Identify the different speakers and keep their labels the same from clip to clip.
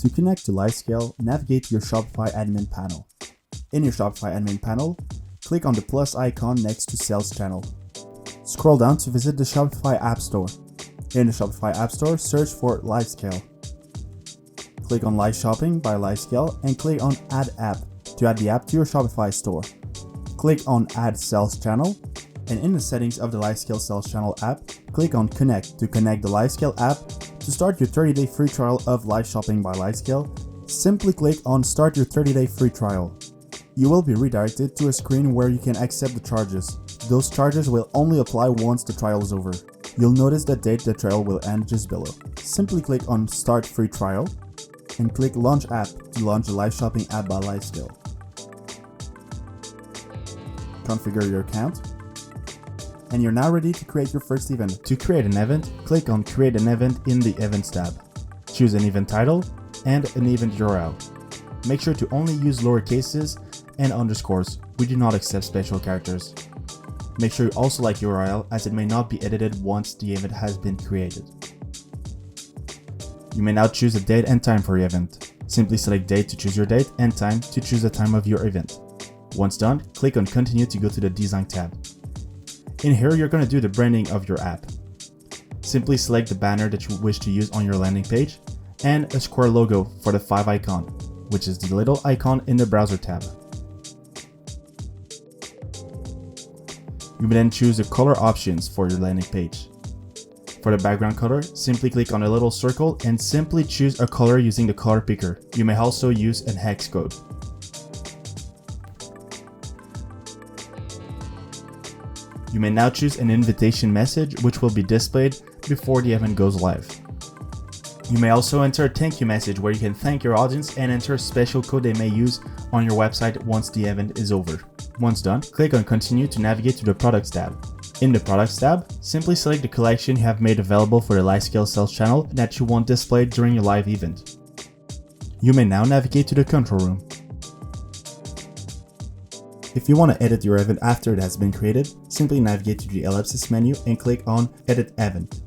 Speaker 1: To connect to Livescale, navigate to your Shopify admin panel. In your Shopify admin panel, click on the plus icon next to Sales Channel. Scroll down to visit the Shopify App Store. In the Shopify App Store, search for Livescale. Click on Live Shopping by Livescale and click on Add App to add the app to your Shopify Store. Click on Add Sales Channel, and in the settings of the Livescale Sales Channel app, click on Connect to connect the Livescale app. To start your 30-day free trial of Live Shopping by Livescale, simply click on Start your 30-day free trial. You will be redirected to a screen where you can accept the charges. Those charges will only apply once the trial is over. You'll notice the date the trial will end just below. Simply click on Start Free Trial and click Launch App to launch the Live Shopping app by Livescale. Configure your account, and you're now ready to create your first event. To create an event, click on Create an Event in the Events tab. Choose an event title and an event URL. Make sure to only use lowercases and underscores. We do not accept special characters. Make sure you also like URL, as it may not be edited once the event has been created. You may now choose a date and time for your event. Simply select date to choose your date and time to choose the time of your event. Once done, click on Continue to go to the Design tab. In here, you're going to do the branding of your app. Simply select the banner that you wish to use on your landing page and a square logo for the 5 icon, which is the little icon in the browser tab. You may then choose the color options for your landing page. For the background color, simply click on a little circle and simply choose a color using the color picker. You may also use an hex code. You may now choose an invitation message, which will be displayed before the event goes live. You may also enter a thank you message where you can thank your audience and enter a special code they may use on your website once the event is over. Once done, click on Continue to navigate to the Products tab. In the Products tab, simply select the collection you have made available for the Livescale sales channel that you want displayed during your live event. You may now navigate to the control room. If you want to edit your event after it has been created, simply navigate to the ellipsis menu and click on Edit Event.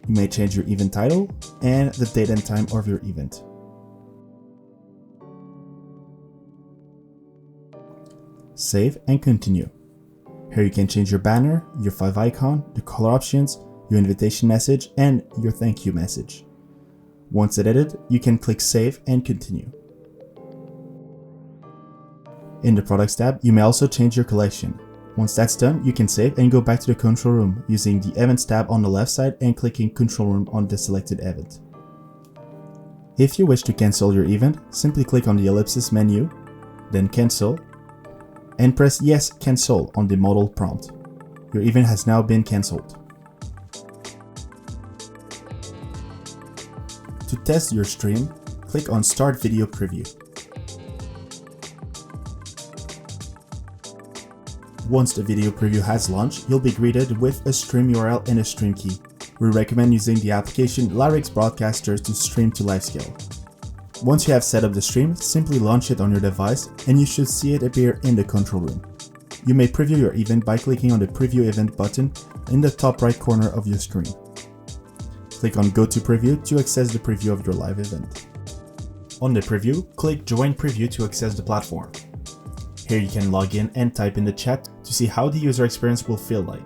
Speaker 1: You may change your event title and the date and time of your event. Save and continue. Here you can change your banner, your 5 icon, the color options, your invitation message, and your thank you message. Once edited, you can click Save and continue. In the Products tab, you may also change your collection. Once that's done, you can save and go back to the control room using the Events tab on the left side and clicking Control Room on the selected event. If you wish to cancel your event, simply click on the ellipsis menu, then Cancel, and press Yes, Cancel on the modal prompt. Your event has now been cancelled. To test your stream, click on Start Video Preview. Once the video preview has launched, you'll be greeted with a stream URL and a stream key. We recommend using the application Lyrics Broadcaster to stream to Livescale. Once you have set up the stream, simply launch it on your device and you should see it appear in the control room. You may preview your event by clicking on the Preview Event button in the top right corner of your screen. Click on Go to Preview to access the preview of your live event. On the preview, click Join Preview to access the platform. Here you can log in and type in the chat to see how the user experience will feel like.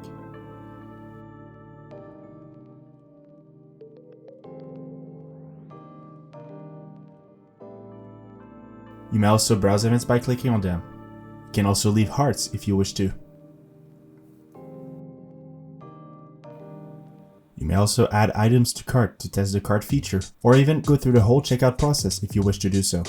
Speaker 1: You may also browse events by clicking on them. You can also leave hearts if you wish to. You may also add items to cart to test the cart feature, or even go through the whole checkout process if you wish to do so.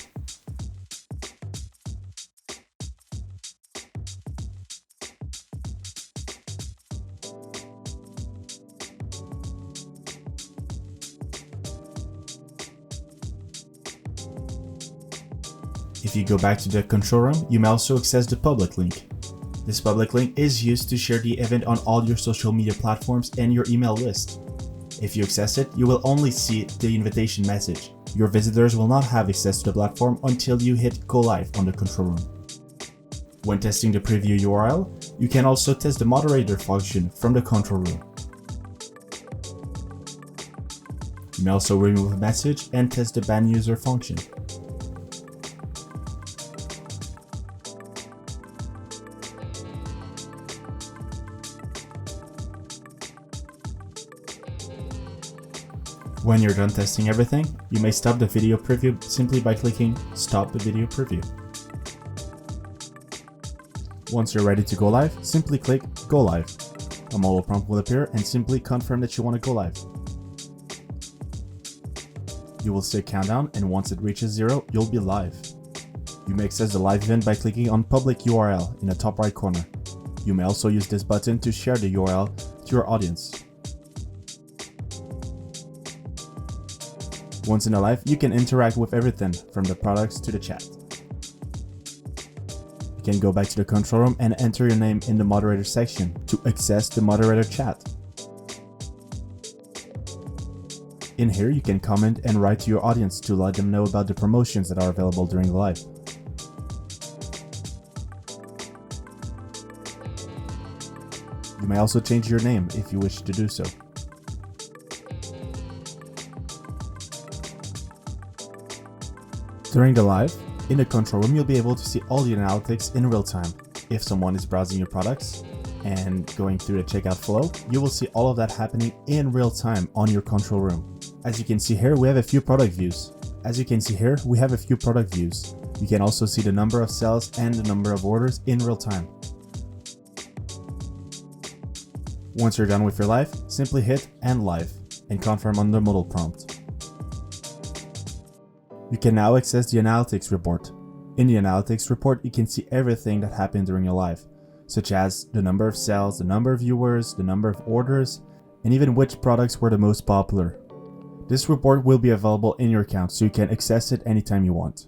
Speaker 1: If you go back to the control room, you may also access the public link. This public link is used to share the event on all your social media platforms and your email list. If you access it, you will only see the invitation message. Your visitors will not have access to the platform until you hit Go Live on the control room. When testing the preview URL, you can also test the moderator function from the control room. You may also remove a message and test the ban user function. When you're done testing everything, you may stop the video preview simply by clicking Stop the Video Preview. Once you're ready to go live, simply click Go Live. A modal prompt will appear and simply confirm that you want to go live. You will see a countdown, and once it reaches 0, you'll be live. You may access the live event by clicking on Public URL in the top right corner. You may also use this button to share the URL to your audience. Once in the live, you can interact with everything from the products to the chat. You can go back to the control room and enter your name in the moderator section to access the moderator chat. In here, you can comment and write to your audience to let them know about the promotions that are available during the live. You may also change your name if you wish to do so. During the live, in the control room, you'll be able to see all the analytics in real time. If someone is browsing your products and going through the checkout flow, you will see all of that happening in real time on your control room. As you can see here, we have a few product views. You can also see the number of sales and the number of orders in real time. Once you're done with your live, simply hit End Live and confirm on the modal prompt. You can now access the analytics report. In the analytics report, you can see everything that happened during your live, such as the number of sales, the number of viewers, the number of orders, and even which products were the most popular. This report will be available in your account, so you can access it anytime you want.